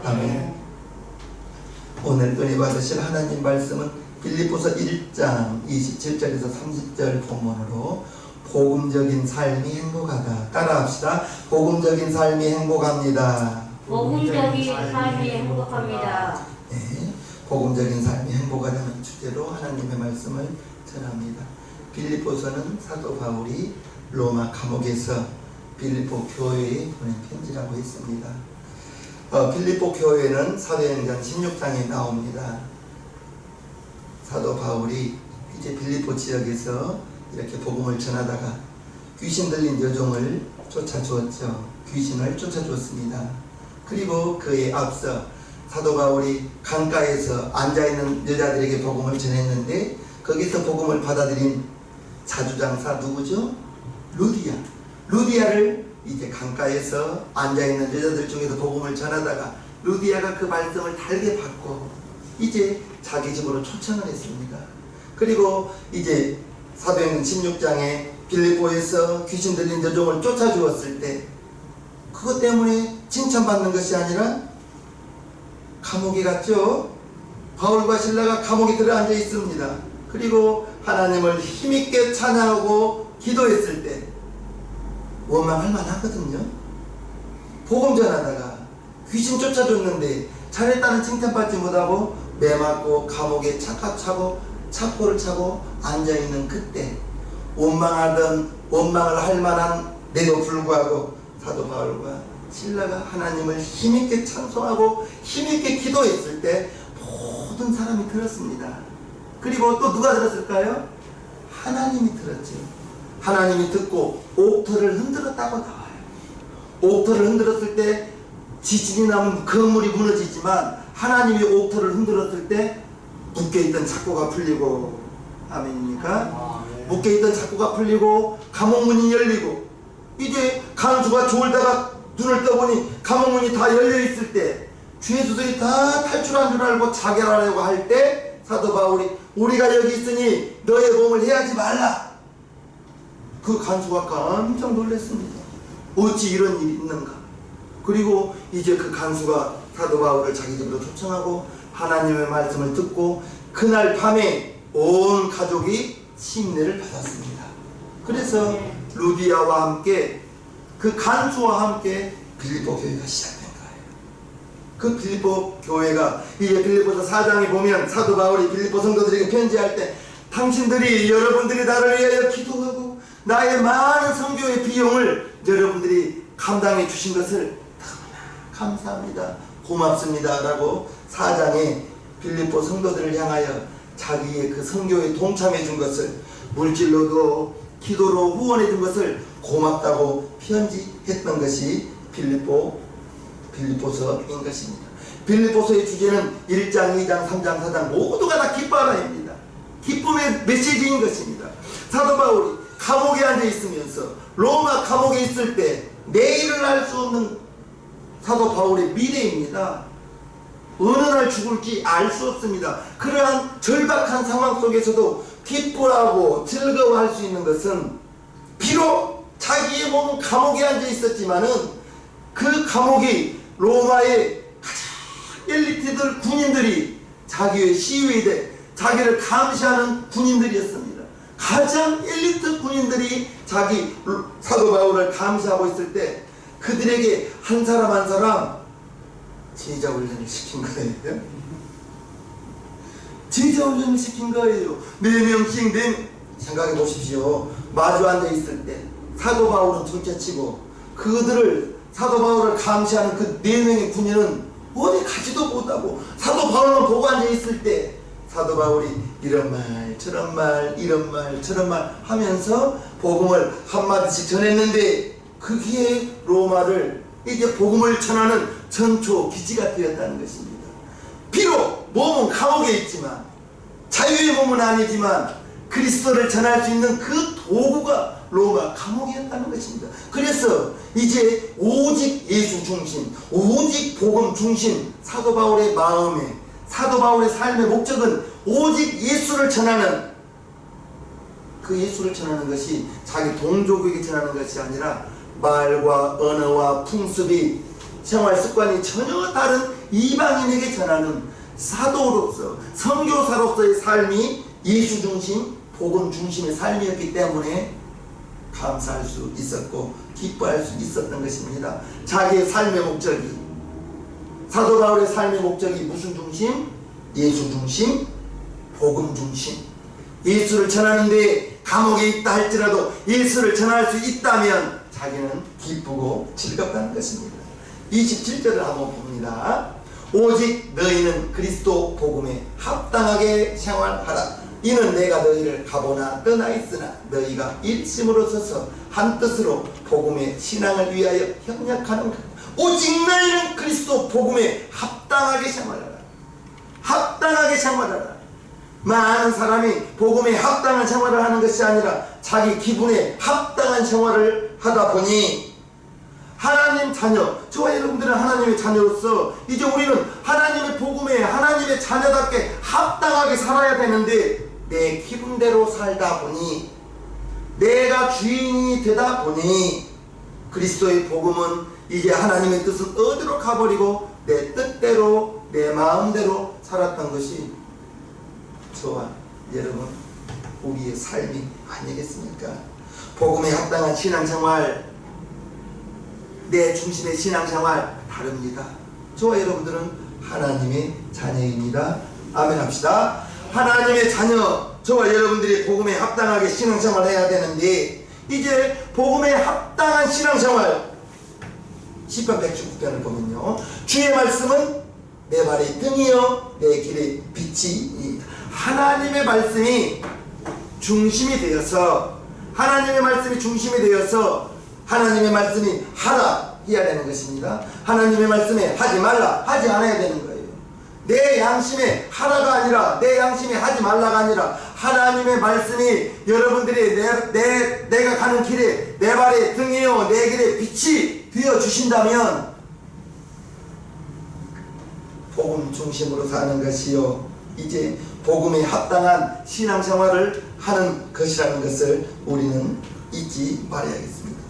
아멘. 오늘 은혜 받으실 하나님 말씀은 빌립보서 1장 27절에서 30절 본문으로 복음적인 삶이 행복하다. 따라합시다. 복음적인 삶이 행복합니다. 복음적인 삶이 행복합니다. 네, 복음적인 삶이 행복하다는 주제로 하나님의 말씀을 전합니다. 빌립보서는 사도 바울이 로마 감옥에서 빌립보 교회에 보낸 편지라고 했습니다. 빌립보 교회는 사도행전 16장에 나옵니다. 사도 바울이 이제 빌립보 지역에서 이렇게 복음을 전하다가 귀신 들린 여종을 쫓아주었죠. 귀신을 쫓아주었습니다. 그리고 그에 앞서 사도 바울이 강가에서 앉아있는 여자들에게 복음을 전했는데 거기서 복음을 받아들인 자주장사 누구죠? 루디아를 이제 강가에서 앉아있는 여자들 중에서 복음을 전하다가 루디아가 그 말씀을 달게 받고 이제 자기 집으로 초청을 했습니다. 그리고 이제 사도행전 16장에 빌립보에서 귀신 들린 여종을 쫓아주었을 때 그것 때문에 칭찬받는 것이 아니라 감옥에 갔죠. 바울과 실라가 감옥에 들어앉아 있습니다. 그리고 하나님을 힘있게 찬양하고 기도했을 때 원망할 만하거든요. 복음 전하다가 귀신 쫓아줬는데 잘했다는 칭찬받지 못하고 매맞고 감옥에 차포를 차고 앉아있는 그때 원망을 할 만한 데도 불구하고 사도 바울과 실라가 하나님을 힘있게 찬송하고 힘있게 기도했을 때 모든 사람이 들었습니다. 그리고 또 누가 들었을까요? 하나님이 들었죠. 하나님이 듣고 옥토를 흔들었다고 나와요. 옥토를 흔들었을 때 지진이 나면 건물이 무너지지만 하나님이 옥토를 흔들었을 때 묶여있던 착고가 풀리고, 아멘입니까? 묶여있던 착고가 풀리고 감옥문이 열리고 이제 간수가 졸다가 눈을 떠보니 감옥문이 다 열려있을 때 죄수들이 다 탈출한 줄 알고 자결하려고 할 때 사도 바울이 우리가 여기 있으니 너의 몸을 해하지 말라. 그 간수가 깜짝 놀랐습니다. 어찌 이런 일이 있는가. 그리고 이제 그 간수가 사도 바울을 자기 집으로 초청하고 하나님의 말씀을 듣고 그날 밤에 온 가족이 침례를 받았습니다. 그래서 루디아와 함께 그 간수와 함께 빌립보 교회가 시작된 거예요. 그 빌립보 교회가 이제 빌립보서 4장에 보면 사도 바울이 빌립보 성도들에게 편지할 때 당신들이 여러분들이 나를 위하여 기도하고 나의 많은 선교의 비용을 여러분들이 감당해 주신 것을 너무나 감사합니다. 고맙습니다. 라고 4장에 빌립보 성도들을 향하여 자기의 그 선교에 동참해 준 것을 물질로도 기도로 후원해 준 것을 고맙다고 편지했던 것이 빌립보서인 것입니다. 빌립보서의 주제는 1장, 2장, 3장, 4장 모두가 다 기뻐하라입니다. 기쁨의 메시지인 것입니다. 사도 바울이 감옥에 앉아 있으면서 로마 감옥에 있을 때 내일을 알 수 없는 사도 바울의 미래입니다. 어느 날 죽을지 알 수 없습니다. 그러한 절박한 상황 속에서도 기뻐하고 즐거워할 수 있는 것은 비록 자기의 몸은 감옥에 앉아 있었지만은 그 감옥이 로마의 가장 엘리트들 군인들이 자기의 시위대 자기를 감시하는 군인들이었습니다. 가장 엘리트 군인들이 자기 사도 바울을 감시하고 있을 때 그들에게 한 사람 한 사람 제자 훈련을 시킨 거예요. 제자 훈련을 시킨 거예요. 4명씩 생각해 보십시오. 마주 앉아 있을 때 사도 바울은 둘째치고 그들을 사도 바울을 감시하는 그 4명의 군인은 어디 가지도 못하고 사도 바울만 보고 앉아 있을 때 사도 바울이 이런 말 저런 말 이런 말 저런 말 하면서 복음을 한마디씩 전했는데 그게 로마를 이제 복음을 전하는 전초 기지가 되었다는 것입니다. 비록 몸은 감옥에 있지만 자유의 몸은 아니지만 그리스도를 전할 수 있는 그 도구가 로마 감옥이었다는 것입니다. 그래서 이제 오직 예수 중심, 오직 복음 중심 사도 바울의 마음에 사도 바울의 삶의 목적은 오직 예수를 전하는 그 예수를 전하는 것이 자기 동족에게 전하는 것이 아니라 말과 언어와 풍습이 생활 습관이 전혀 다른 이방인에게 전하는 사도로서 선교사로서의 삶이 예수 중심, 복음 중심의 삶이었기 때문에 감사할 수 있었고 기뻐할 수 있었던 것입니다. 자기의 삶의 목적이, 사도 바울의 삶의 목적이 무슨 중심? 예수 중심, 복음 중심. 예수를 전하는데 감옥에 있다 할지라도 예수를 전할 수 있다면 자기는 기쁘고 즐겁다는 것입니다. 27절을 한번 봅니다. 오직 너희는 그리스도 복음에 합당하게 생활하라. 이는 내가 너희를 가보나 떠나 있으나 너희가 일심으로 서서 한 뜻으로 복음의 신앙을 위하여 협력하는 것. 오직 너희는 그리스도 복음에 합당하게 생활하라. 합당하게 생활하라. 많은 사람이 복음에 합당한 생활을 하는 것이 아니라 자기 기분에 합당한 생활을 하다 보니 하나님 자녀, 저와 여러분들은 하나님의 자녀로서 이제 우리는 하나님의 복음에 하나님의 자녀답게 합당하게 살아야 되는데 내 기분대로 살다 보니, 내가 주인이 되다 보니 그리스도의 복음은 이제 하나님의 뜻은 어디로 가버리고 내 뜻대로 내 마음대로 살았던 것이 저와 여러분 우리의 삶이 아니겠습니까? 복음에 합당한 신앙생활, 내 중심의 신앙생활 다릅니다. 저와 여러분들은 하나님의 자녀입니다. 아멘 합시다. 하나님의 자녀, 저와 여러분들이 복음에 합당하게 신앙생활을 해야 되는데 이제 복음에 합당한 신앙생활, 시편 119편을 보면요, 주의 말씀은 내 발의 등이요 내 길의 빛이. 하나님의 말씀이 중심이 되어서, 하나님의 말씀이 중심이 되어서 하나님의 말씀이 하라 해야 되는 것입니다. 하나님의 말씀에 하지 말라 하지 않아야 되는 거예요. 내 양심에 하라가 아니라, 내 양심에 하지 말라가 아니라 하나님의 말씀이 여러분들이 내가 가는 길에 내 발의 등이요 내 길의 빛이 되어 주신다면 복음 중심으로 사는 것이요 이제 복음에 합당한 신앙생활을 하는 것이라는 것을 우리는 잊지 말아야겠습니다.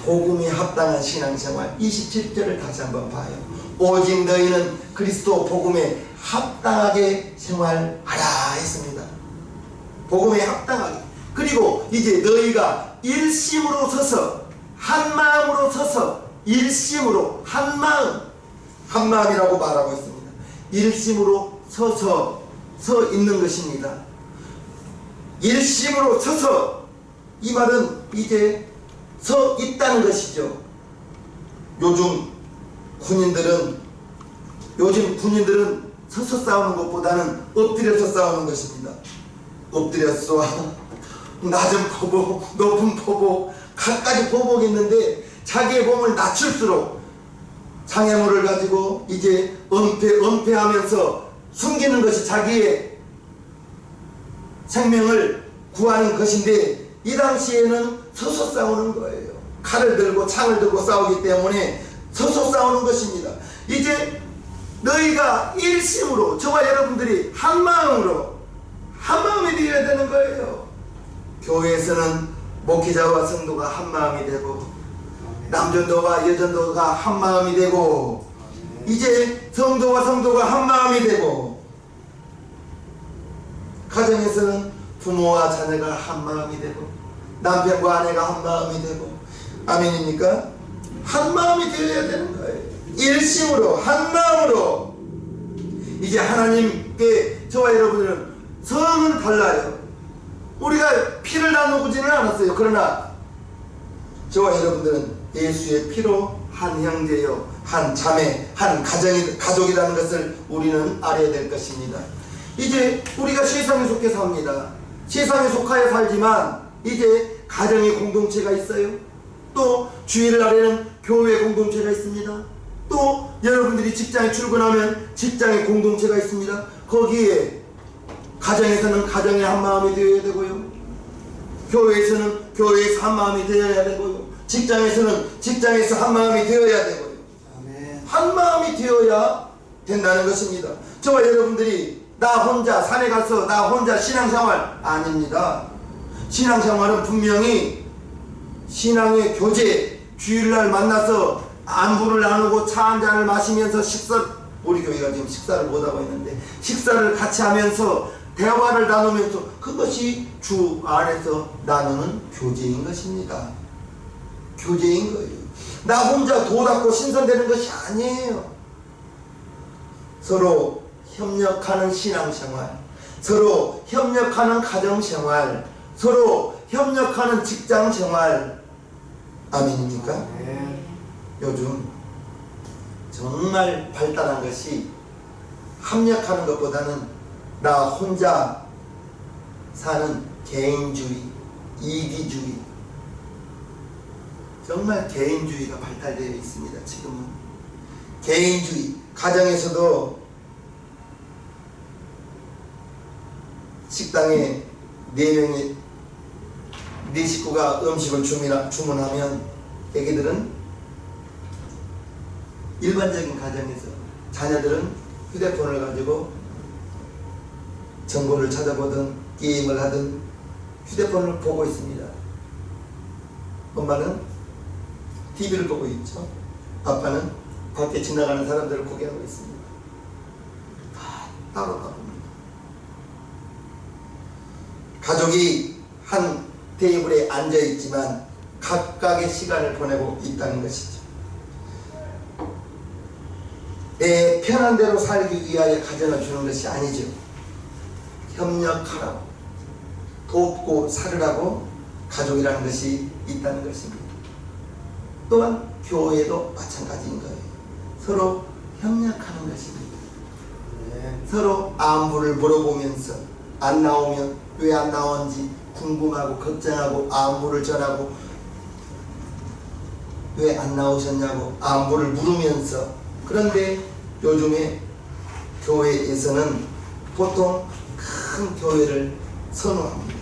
복음에 합당한 신앙생활, 27절을 다시 한번 봐요. 오직 너희는 그리스도 복음에 합당하게 생활하라 했습니다. 복음에 합당하게. 그리고 이제 너희가 일심으로 서서, 한 마음으로 서서, 일심으로 한 마음, 한 마음이라고 말하고 있습니다. 일심으로 서서 서 있는 것입니다. 일심으로 서서, 이 말은 이제 서 있다는 것이죠. 요즘 군인들은 서서 싸우는 것보다는 엎드려서 싸우는 것입니다. 엎드렸어, 낮은 포복, 높은 포복, 갖가지 포복이 있는데 자기의 몸을 낮출수록 장애물을 가지고 이제 은폐하면서 숨기는 것이 자기의 생명을 구하는 것인데, 이 당시에는 서서 싸우는 거예요. 칼을 들고 창을 들고 싸우기 때문에 서서 싸우는 것입니다. 이제 너희가 일심으로, 저와 여러분들이 한 마음으로, 한 마음이 되어야 되는 거예요. 교회에서는 목회자와 성도가 한 마음이 되고, 남전도와 여전도가 한 마음이 되고, 이제 성도와 성도가 한 마음이 되고, 가정에서는 부모와 자녀가 한 마음이 되고, 남편과 아내가 한 마음이 되고, 아멘입니까? 한 마음이 되어야 되는 거예요. 일심으로, 한 마음으로. 이제 하나님께 저와 여러분들은 성은 달라요. 우리가 피를 나누지는 않았어요. 그러나 저와 여러분들은 예수의 피로 한 형제요, 한 자매, 한 가족이라는 것을 우리는 알아야 될 것입니다. 이제 우리가 세상에 속해 삽니다. 세상에 속하여 살지만 이제 가정의 공동체가 있어요. 또 주일을 아래는 교회 공동체가 있습니다. 또 여러분들이 직장에 출근하면 직장의 공동체가 있습니다. 거기에 가정에서는 가정의 한 마음이 되어야 되고요, 교회에서는 교회에서 한 마음이 되어야 되고요, 직장에서는 직장에서 한 마음이 되어야 되고요. 한 마음이 되어야 된다는 것입니다. 저와 여러분들이 나 혼자 산에 가서 나 혼자 신앙생활 아닙니다. 신앙생활은 분명히 신앙의 교제, 주일날 만나서 안부를 나누고 차 한 잔을 마시면서 우리 교회가 지금 식사를 못하고 있는데, 식사를 같이 하면서 대화를 나누면서 그것이 주 안에서 나누는 교제인 것입니다. 교제인 거예요. 나 혼자 도 닦고 신선되는 것이 아니에요. 서로 협력하는 신앙생활, 서로 협력하는 가정생활, 서로 협력하는 직장생활. 아멘입니까? 네. 요즘 정말 발달한 것이 합력하는 것보다는 나 혼자 사는 개인주의, 이기주의, 정말 개인주의가 발달되어 있습니다. 지금은 개인주의. 가정에서도 식당에 4명의 4식구가 음식을 주문하면 애기들은 일반적인 가정에서 자녀들은 휴대폰을 가지고 정보를 찾아보든 게임을 하든 휴대폰을 보고 있습니다. 엄마는 TV를 보고 있죠. 아빠는 밖에 지나가는 사람들을 구경하고 있습니다. 다 따로따로입니다. 가족이 한 테이블에 앉아 있지만 각각의 시간을 보내고 있다는 것이죠. 내 편한 대로 살기 위하여 가정을 주는 것이 아니죠. 협력하라고, 돕고 살으라고 가족이라는 것이 있다는 것입니다. 또한 교회도 마찬가지인 거예요. 서로 협력하는 것입니다. 서로 안부를 물어보면서 안 나오면 왜 안 나온지 궁금하고 걱정하고 안부를 전하고 왜 안 나오셨냐고 안부를 물으면서. 그런데 요즘에 교회에서는 보통 큰 교회를 선호합니다.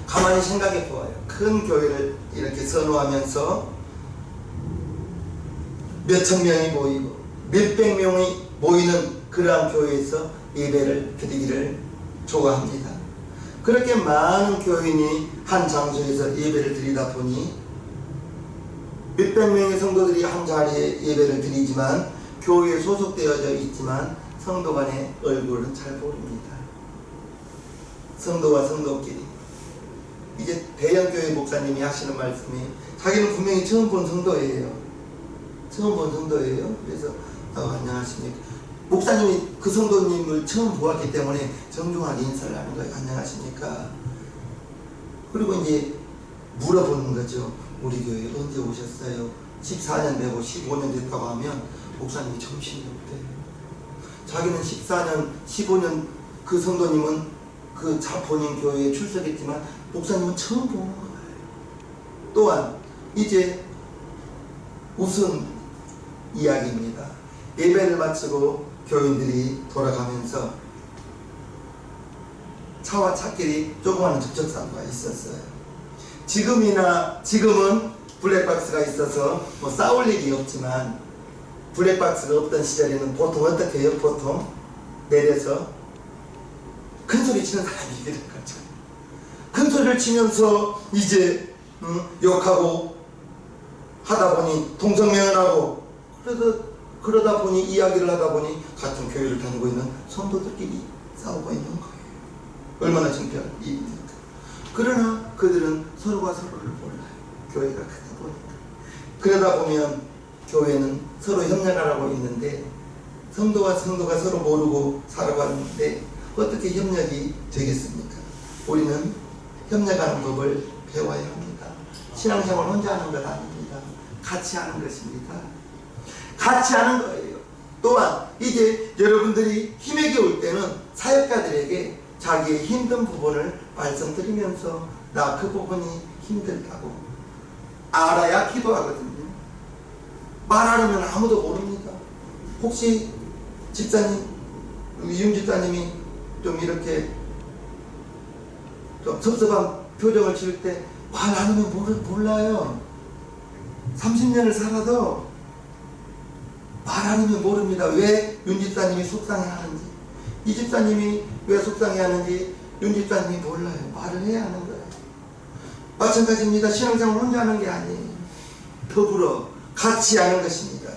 가만히 생각해 보아요. 큰 교회를 이렇게 선호하면서 몇천 명이 모이고 몇백 명이 모이는 그러한 교회에서 예배를 드리기를 좋아합니다. 그렇게 많은 교인이 한 장소에서 예배를 드리다 보니 몇백 명의 성도들이 한 자리에 예배를 드리지만 교회에 소속되어져 있지만 성도 간의 얼굴은 잘 모릅니다. 성도와 성도끼리. 이제 대형교회 목사님이 하시는 말씀이 자기는 분명히 처음 본 성도예요. 처음 본 성도예요. 그래서 안녕하십니까. 목사님이 그 성도님을 처음 보았기 때문에 정중하게 인사를 하는 거예요. 안녕하십니까. 그리고 이제 물어보는 거죠. 우리 교회 언제 오셨어요? 14년 되고 15년 됐다고 하면 목사님이 정신이 없대요. 자기는 14년, 15년 그 성도님은 그 본인 교회에 출석했지만 목사님은 처음 보는 거예요. 또한 이제 우선 이야기입니다. 예배를 마치고 교인들이 돌아가면서 차와 차끼리 조그마한 접촉사고가 있었어요. 지금은 블랙박스가 있어서 뭐 싸울 일이 없지만 블랙박스가 없던 시절에는 보통 어떻게 해요? 보통 내려서 큰 소리 치는 사람이 이런 거죠. 큰 소리를 치면서 이제 욕하고 하다 보니 동성명언하고 그러다 보니 이야기를 하다 보니 같은 교회를 다니고 있는 성도들끼리 싸우고 있는 거예요. 얼마나 창피한 일입니까? 그러나 그들은 서로가 서로를 몰라요. 교회가 크다 보니까. 그러다 보면 교회는 서로 협력하라고 있는데 성도가 서로 모르고 살아가는데 어떻게 협력이 되겠습니까? 우리는 협력하는 법을 배워야 합니다. 신앙생활 혼자 하는 것 아닙니다. 같이 하는 것입니다. 같이 하는 거예요. 또한 이제 여러분들이 힘에 겨울 때는 사역자들에게 자기의 힘든 부분을 말씀드리면서 나 그 부분이 힘들다고 알아야 기도하거든요. 말하려면 아무도 모릅니다. 혹시 집사님, 윤 집사님이 좀 이렇게 좀 섭섭한 표정을 지을 때 말 안 하면 몰라요. 30년을 살아도 말 안 하면 모릅니다. 왜 윤 집사님이 속상해하는지, 이 집사님이 왜 속상해하는지 윤 집사님이 몰라요. 말을 해야 하는 거예요. 마찬가지입니다. 신앙생활 혼자 하는 게 아니에요. 더불어 같이 하는 것입니다.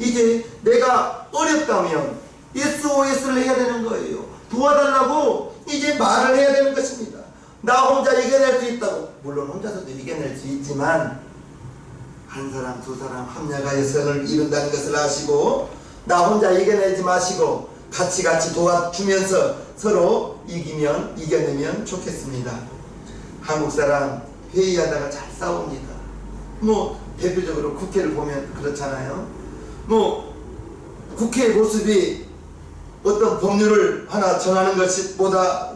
이제 내가 어렵다면 SOS를 해야 되는 거예요. 도와달라고 이제 말을 해야 되는 것입니다. 나 혼자 이겨낼 수 있다고. 물론 혼자서도 이겨낼 수 있지만 한 사람 두 사람 합력하여 선을 이룬다는 것을 아시고 나 혼자 이겨내지 마시고 같이 도와주면서 서로 이겨내면 좋겠습니다. 한국 사람 회의하다가 잘 싸웁니다. 뭐 대표적으로 국회를 보면 그렇잖아요. 뭐 국회의 모습이 어떤 법률을 하나 정하는 것보다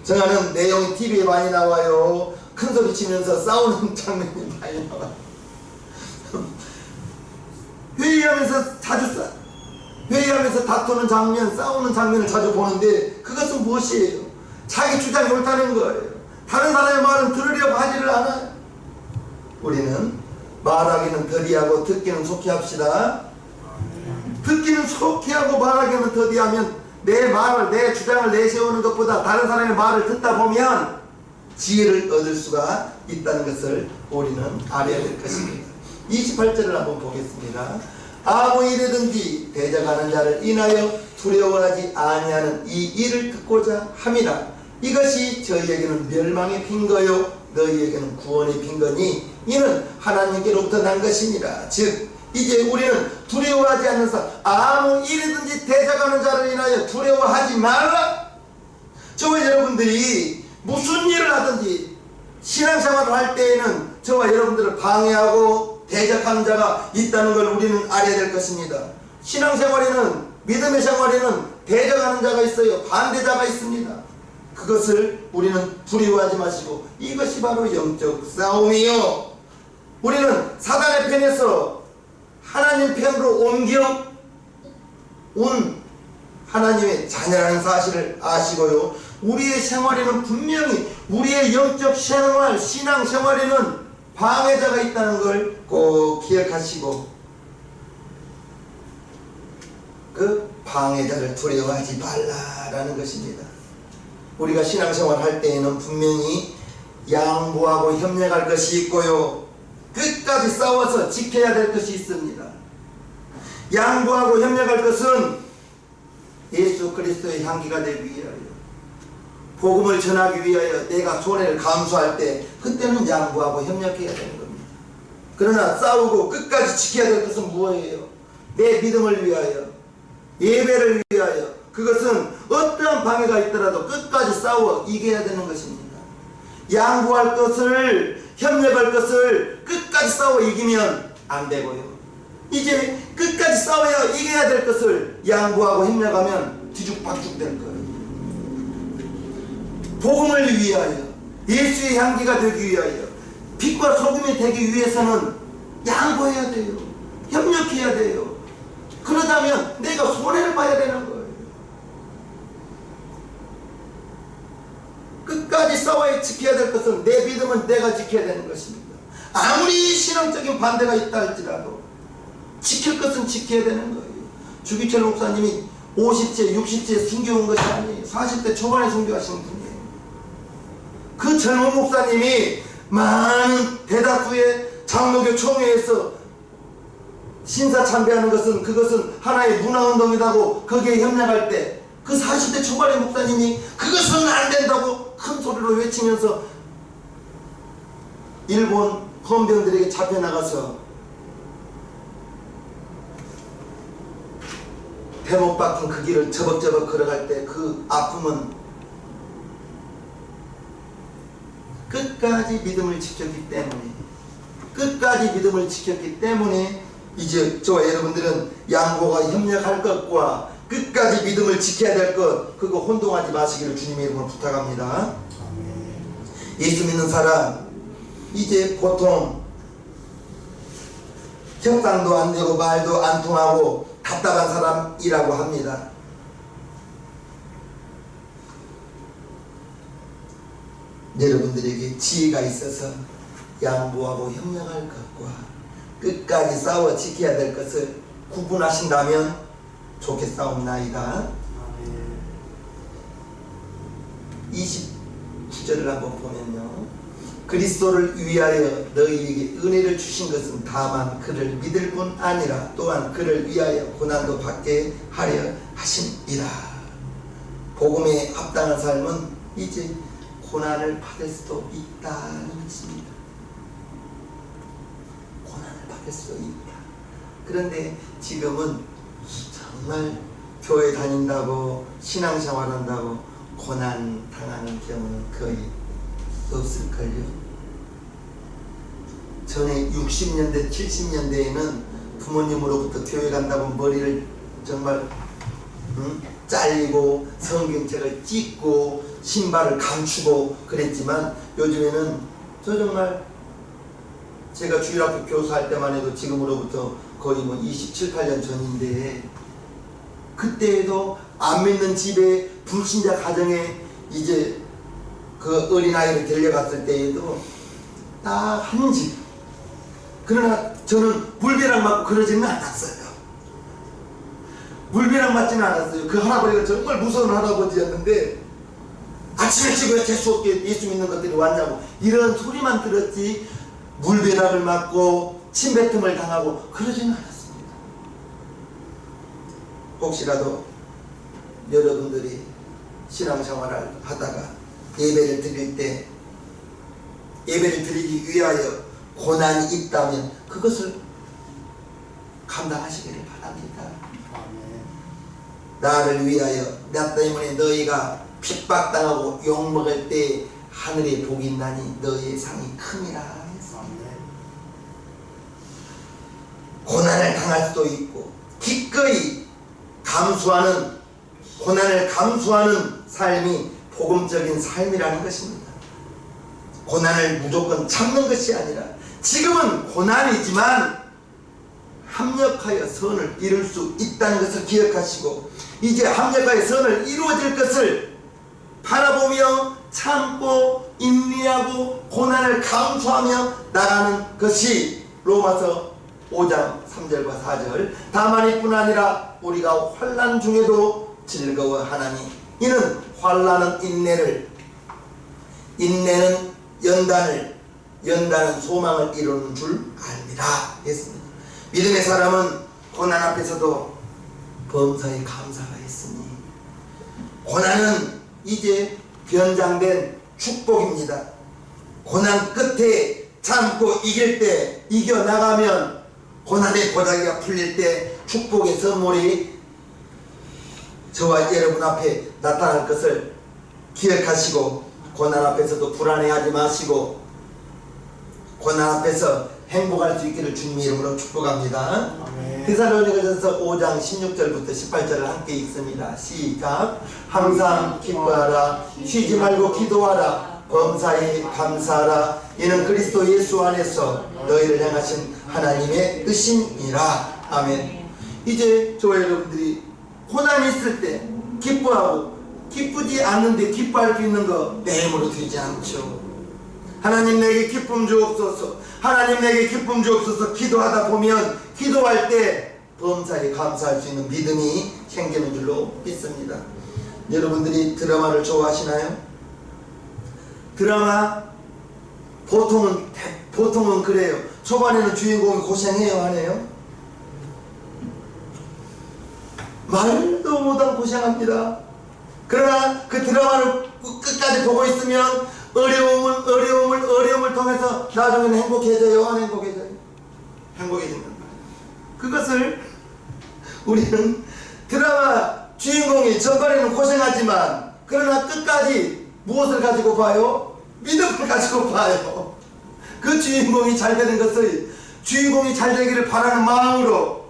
정하는 내용이 TV에 많이 나와요. 큰 소리 치면서 싸우는 장면이 많이 나와요. 회의하면서 다투는 장면, 싸우는 장면을 자주 보는데 그것은 무엇이에요? 자기 주장이 옳다는 거예요. 다른 사람의 말은 들으려고 하지를 않아요. 우리는 말하기는 더디하고 듣기는 속히 합시다. 듣기는 속히 하고 말하기는 더디하면 내 주장을 내세우는 것보다 다른 사람의 말을 듣다 보면 지혜를 얻을 수가 있다는 것을 우리는 알아야 될 것입니다. 28절을 한번 보겠습니다. 아무 일이든지 대적하는 자를 인하여 두려워하지 아니하는 이 일을 듣고자 함이라. 이것이 저희에게는 멸망의 핑거요 너희에게는 구원의 핑거니 이는 하나님께로부터 난 것이니라. 즉 이제 우리는 두려워하지 않는 사 아무 일이든지 대적하는 자를 인하여 두려워하지 말라. 저와 여러분들이 무슨 일을 하든지 신앙생활을 할 때에는 저와 여러분들을 방해하고 대적하는 자가 있다는 걸 우리는 알아야 될 것입니다. 신앙생활에는 믿음의 생활에는 대적하는 자가 있어요. 반대자가 있습니다. 그것을 우리는 두려워하지 마시고 이것이 바로 영적 싸움이요. 우리는 사단의 편에서 하나님 편으로 옮겨온 하나님의 자녀라는 사실을 아시고요. 우리의 생활에는 분명히 우리의 영적 생활, 신앙생활에는 방해자가 있다는 걸 꼭 기억하시고 그 방해자를 두려워하지 말라라는 것입니다. 우리가 신앙생활 할 때에는 분명히 양보하고 협력할 것이 있고요. 끝까지 싸워서 지켜야 될 것이 있습니다. 양보하고 협력할 것은 예수 그리스도의 향기가 되기 위하여, 복음을 전하기 위하여 내가 손해를 감수할 때 그때는 양보하고 협력해야 되는 겁니다. 그러나 싸우고 끝까지 지켜야 될 것은 무엇이에요? 내 믿음을 위하여, 예배를 위하여, 그것은 어떠한 방해가 있더라도 끝까지 싸워 이겨야 되는 것입니다. 양보할 것을, 협력할 것을 끝까지 싸워 이기면 안 되고요. 이제 끝까지 싸워야 이겨야 될 것을 양보하고 협력하면 뒤죽박죽 될 거예요. 복음을 위하여, 예수의 향기가 되기 위하여, 빛과 소금이 되기 위해서는 양보해야 돼요. 협력해야 돼요. 그러다면 내가 손해를 봐야 되는 거예요. 끝까지 싸워야 지켜야 될 것은 내 믿음은 내가 지켜야 되는 것입니다. 아무리 신앙적인 반대가 있다 할지라도 지킬 것은 지켜야 되는 거예요. 주기철 목사님이 50세, 60세에 순교한 것이 아니에요. 40대 초반에 순교하신 분이에요. 그 젊은 목사님이 많은 대다수의 장로교 총회에서 신사참배하는 것은 그것은 하나의 문화운동이라고 거기에 협력할 때 그 40대 초반의 목사님이 그것은 안 된다고 큰 소리로 외치면서 일본 헌병들에게 잡혀나가서 대목 박힌 그 길을 저벅저벅 걸어갈 때 그 아픔은 끝까지 믿음을 지켰기 때문에 이제 저와 여러분들은 양보가 협력할 것과 끝까지 믿음을 지켜야 될 것, 그거 혼동하지 마시기를 주님의 이름으로 부탁합니다. 예수 믿는 사람 이제 보통 협상도 안 되고 말도 안 통하고 답답한 사람이라고 합니다. 여러분들에게 지혜가 있어서 양보하고 협력할 것과 끝까지 싸워 지켜야 될 것을 구분하신다면 좋겠사옵나이다. 29절을 한번 보면요, 그리스도를 위하여 너희에게 은혜를 주신 것은 다만 그를 믿을 뿐 아니라 또한 그를 위하여 고난도 받게 하려 하심이라. 복음에 합당한 삶은 이제 고난을 받을 수도 있다는 것입니다. 고난을 받을 수도 있다. 그런데 지금은 정말 교회 다닌다고 신앙생활한다고 고난 당하는 경우는 거의 없을걸요. 전에 60년대 70년대에는 부모님으로부터 교회 간다고 머리를 정말 잘리고 성경책을 찢고 신발을 감추고 그랬지만 요즘에는 저 정말 제가 주일학교 교사할 때만 해도 지금으로부터 거의 뭐 27, 8년 전인데 그때에도 안 믿는 집에 불신자 가정에 이제 그 어린아이를 데려갔을 때에도 딱 한 집. 그러나 저는 물벼락 맞고 그러지는 않았어요. 물벼락 맞지는 않았어요. 그 할아버지가 정말 무서운 할아버지였는데 아침 일찍 왜 재수없게 예수 믿는 것들이 왔냐고 이런 소리만 들었지 물벼락을 맞고 침뱉음을 당하고 그러지는 않았습니다. 혹시라도 여러분들이 신앙생활을 하다가 예배를 드릴 때 예배를 드리기 위하여 고난이 있다면 그것을 감당하시기를 바랍니다. 나를 위하여 나 때문에 너희가 핍박당하고 욕먹을 때 하늘에 복이 있나니 너희의 상이 큼이라 했습니다. 고난을 당할 수도 있고 기꺼이 감수하는 고난을 감수하는 삶이 복음적인 삶이라는 것입니다. 고난을 무조건 참는 것이 아니라 지금은 고난이지만 합력하여 선을 이룰 수 있다는 것을 기억하시고 이제 합력하여 선을 이루어질 것을 바라보며 참고 인내하고 고난을 감수하며 나가는 것이 로마서 5장 3절과 4절 다만 이뿐 아니라 우리가 환난 중에도 즐거워하나니 이는 환난은 인내를 인내는 연단은 소망을 이루는 줄 압니다 했습니다. 믿음의 사람은 고난 앞에서도 범사에 감사가 있으니 고난은 이제 변장된 축복입니다. 고난 끝에 참고 이길 때 이겨나가면 고난의 고다기가 풀릴 때 축복의 선물이 저와 여러분 앞에 나타날 것을 기억하시고 고난 앞에서도 불안해하지 마시고 고난 앞에서 행복할 수 있기를 주님의 이름으로 축복합니다. 데살로니가전서 5장 16절부터 18절을 함께 읽습니다. 시작. 항상 기뻐하라 쉬지 말고 기도하라 범사에 감사하라 이는 그리스도 예수 안에서 너희를 향하신 하나님의 뜻임이라. 아멘. 이제 저와 여러분들이 고난이 있을 때 기뻐하고 기쁘지 않는데 기뻐할 수 있는 거 내 힘으로 되지 않죠. 하나님 내게 기쁨 주옵소서 하나님 내게 기쁨 주옵소서 기도하다 보면 기도할 때 범사에 감사할 수 있는 믿음이 생기는 줄로 믿습니다. 여러분들이 드라마를 좋아하시나요? 드라마 보통은 그래요. 초반에는 주인공이 고생해요 하네요. 말도 못한 고생합니다. 그러나 그 드라마를 끝까지 보고 있으면 어려움을 통해서 나중에는 행복해져요. 안 행복해져요? 행복해진단 말이에요. 그것을 우리는 드라마 주인공이 전반에는 고생하지만 그러나 끝까지 무엇을 가지고 봐요? 믿음을 가지고 봐요. 그 주인공이 잘 되는 것을 주인공이 잘 되기를 바라는 마음으로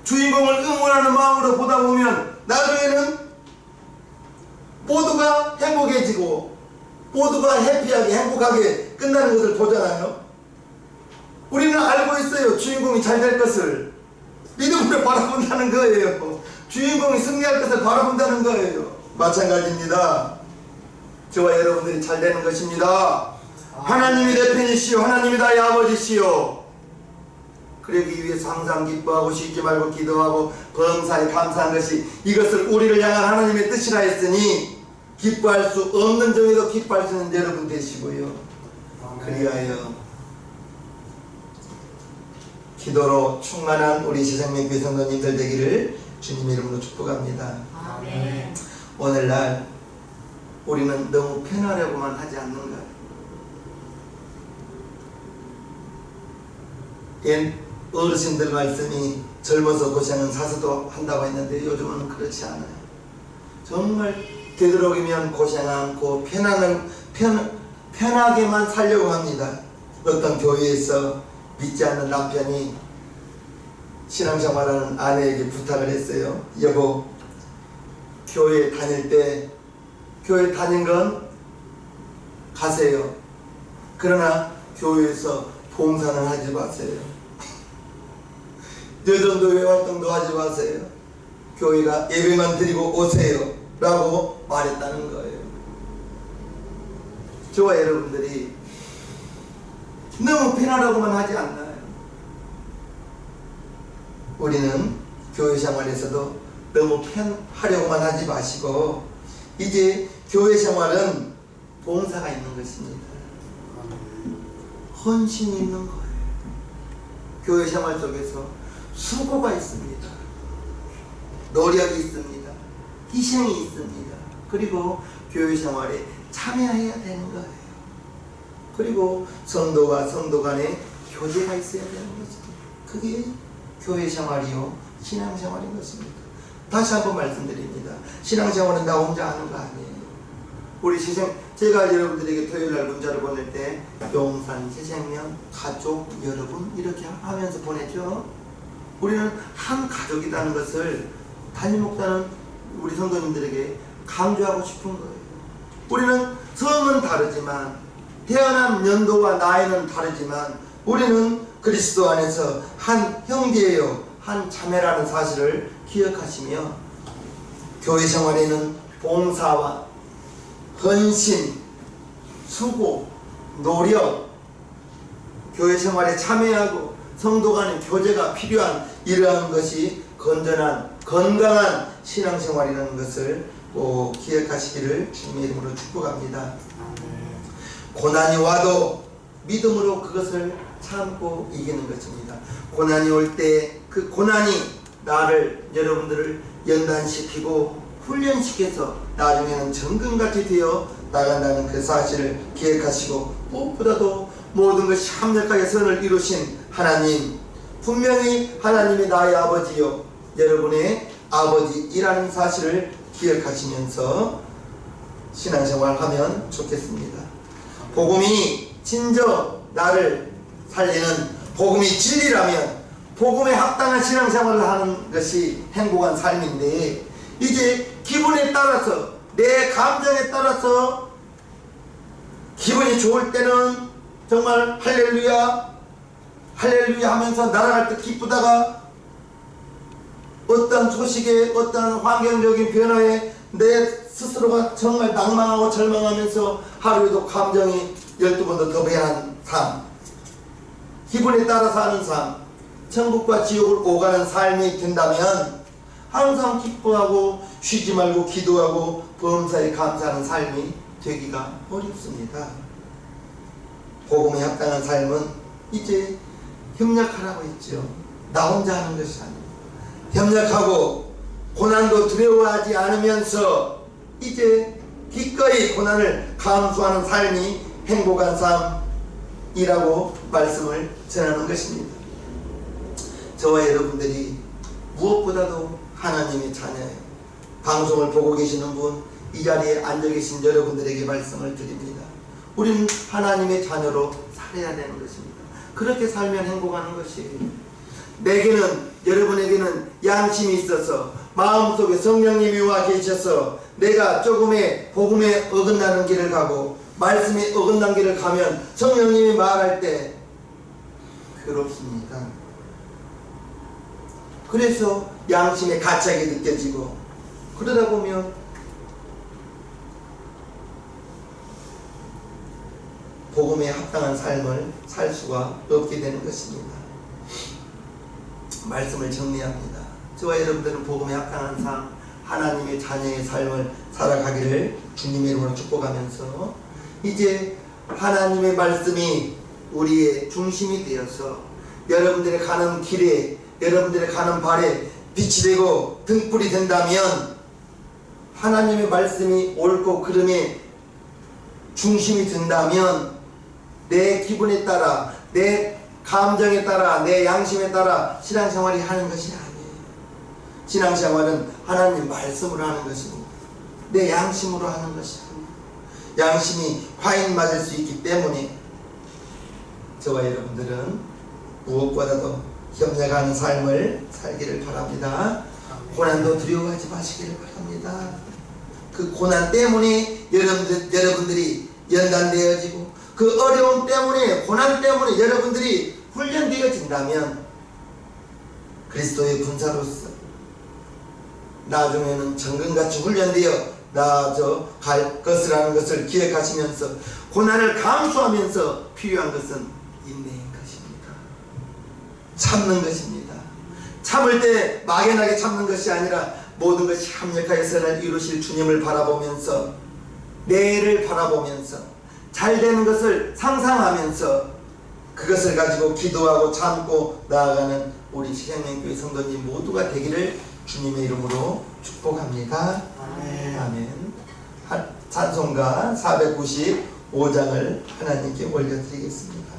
주인공을 응원하는 마음으로 보다 보면 나중에는 모두가 행복해지고 모두가 해피하게 행복하게 끝나는 것을 보잖아요. 우리는 알고 있어요. 주인공이 잘 될 것을 믿음으로 바라본다는 거예요. 주인공이 승리할 것을 바라본다는 거예요. 마찬가지입니다. 저와 여러분들이 잘 되는 것입니다. 하나님이 내 편이시오 하나님이 나의 아버지시오. 그러기 위해서 항상 기뻐하고 쉬지 말고 기도하고 범사에 감사한 것이 이것을 우리를 향한 하나님의 뜻이라 했으니 기뻐할 수 없는 점에도 기뻐할 수 있는 여러분 되시고요. 그리하여 기도로 충만한 우리 시생명교회 성도님들 되기를 주님 이름으로 축복합니다. 아멘. 오늘날 우리는 너무 편하려고만 하지 않는가? 옛 어르신들 말씀이 젊어서 고생은 사서도 한다고 했는데 요즘은 그렇지 않아요. 정말 되도록이면 고생 않고 편하게만 살려고 합니다. 어떤 교회에서 믿지 않는 남편이 신앙생활하는 아내에게 부탁을 했어요. 여보, 교회 다닐 때 교회 다닌 건 가세요. 그러나 교회에서 봉사는 하지 마세요. 여전도회 활동도 하지 마세요. 교회가 예배만 드리고 오세요 라고 말했다는 거예요. 저와 여러분들이 너무 편하라고만 하지 않나요? 우리는 교회 생활에서도 너무 편하려고만 하지 마시고 이제 교회 생활은 봉사가 있는 것입니다. 헌신이 있는 거예요. 교회 생활 속에서 수고가 있습니다. 노력이 있습니다. 희생이 있습니다. 그리고 교회 생활에 참여해야 되는 거예요. 그리고 성도와 성도 간에 교제가 있어야 되는 것입니다. 그게 교회 생활이요 신앙생활인 것입니다. 다시 한번 말씀드립니다. 신앙생활은 나 혼자 하는 거 아니에요. 우리 제가 여러분들에게 토요일날 문자를 보낼 때 용산 새생명 가족 여러분 이렇게 하면서 보내죠. 우리는 한 가족이라는 것을 담임 목사는 우리 성도님들에게 강조하고 싶은 거예요. 우리는 성은 다르지만 태어난 연도와 나이는 다르지만 우리는 그리스도 안에서 한 형제예요, 한 자매라는 사실을 기억하시며 교회 생활에는 봉사와 헌신, 수고, 노력, 교회 생활에 참여하고 성도 간의 교제가 필요한 이러한 것이 건강한 신앙생활이라는 것을 꼭 기억하시기를 주님의 이름으로 축복합니다. 고난이 와도 믿음으로 그것을 참고 이기는 것입니다. 고난이 올 때 그 고난이 나를 여러분들을 연단시키고 훈련시켜서 나중에는 정금같이 되어 나간다는 그 사실을 기억하시고 무엇보다도 모든 것이 합력하게 선을 이루신 하나님, 분명히 하나님이 나의 아버지요 여러분의 아버지이라는 사실을 기억하시면서 신앙생활하면 좋겠습니다. 복음이 진정 나를 살리는 복음이 진리라면 복음에 합당한 신앙생활을 하는 것이 행복한 삶인데 이제 기분에 따라서 내 감정에 따라서 기분이 좋을 때는 정말 할렐루야 할렐루야 하면서 날아갈 때 기쁘다가 어떤 소식에 어떤 환경적인 변화에 내 스스로가 정말 낭망하고 절망하면서 하루에도 감정이 12번도 더 배한 삶, 기분에 따라서 하는 삶, 천국과 지옥을 오가는 삶이 된다면 항상 기뻐하고 쉬지 말고 기도하고 범사에 감사하는 삶이 되기가 어렵습니다. 복음에 합당한 삶은 이제 협력하라고 했죠. 나 혼자 하는 것이 아닙니다. 협력하고 고난도 두려워하지 않으면서 이제 기꺼이 고난을 감수하는 삶이 행복한 삶이라고 말씀을 전하는 것입니다. 저와 여러분들이 무엇보다도 하나님의 자녀예요. 방송을 보고 계시는 분, 이 자리에 앉아 계신 여러분들에게 말씀을 드립니다. 우리는 하나님의 자녀로 살아야 되는 것입니다. 그렇게 살면 행복한 것이에요. 내게는, 여러분에게는 양심이 있어서 마음속에 성령님이 와 계셔서 내가 조금의 복음에 어긋나는 길을 가고 말씀에 어긋난 길을 가면 성령님이 말할 때 괴롭습니다. 그래서 양심의 가책이 느껴지고 그러다 보면 복음에 합당한 삶을 살 수가 없게 되는 것입니다. 말씀을 정리합니다. 저와 여러분들은 복음에 합당한 삶, 하나님의 자녀의 삶을 살아가기를 주님의 이름으로 축복하면서 이제 하나님의 말씀이 우리의 중심이 되어서 여러분들의 가는 길에, 여러분들의 가는 발에 빛이 되고 등불이 된다면, 하나님의 말씀이 옳고 그름의 중심이 된다면, 내 기분에 따라, 내 감정에 따라, 내 양심에 따라 신앙생활이 하는 것이 아니에요. 신앙생활은 하나님 말씀으로 하는 것이고 내 양심으로 하는 것이 아니에요. 양심이 과잉 맞을 수 있기 때문에 저와 여러분들은 무엇보다도 협력하는 삶을 살기를 바랍니다. 고난도 두려워하지 마시기를 바랍니다. 그 고난 때문에 여러분들이 연단되어지고, 그 어려움 때문에, 고난 때문에 여러분들이 훈련되어진다면, 그리스도의 군사로서 나중에는 정금같이 훈련되어 나아져 갈 것이라는 것을 기억하시면서 고난을 감수하면서 필요한 것은 인내인 것입니다. 참는 것입니다. 참을 때 막연하게 참는 것이 아니라 모든 것이 합력하여 선을 이루실 주님을 바라보면서, 내일을 바라보면서, 잘 되는 것을 상상하면서 그것을 가지고 기도하고 참고 나아가는 우리 신양명교회 성도님 모두가 되기를 주님의 이름으로 축복합니다. 아멘. 찬송가 495장을 하나님께 올려드리겠습니다.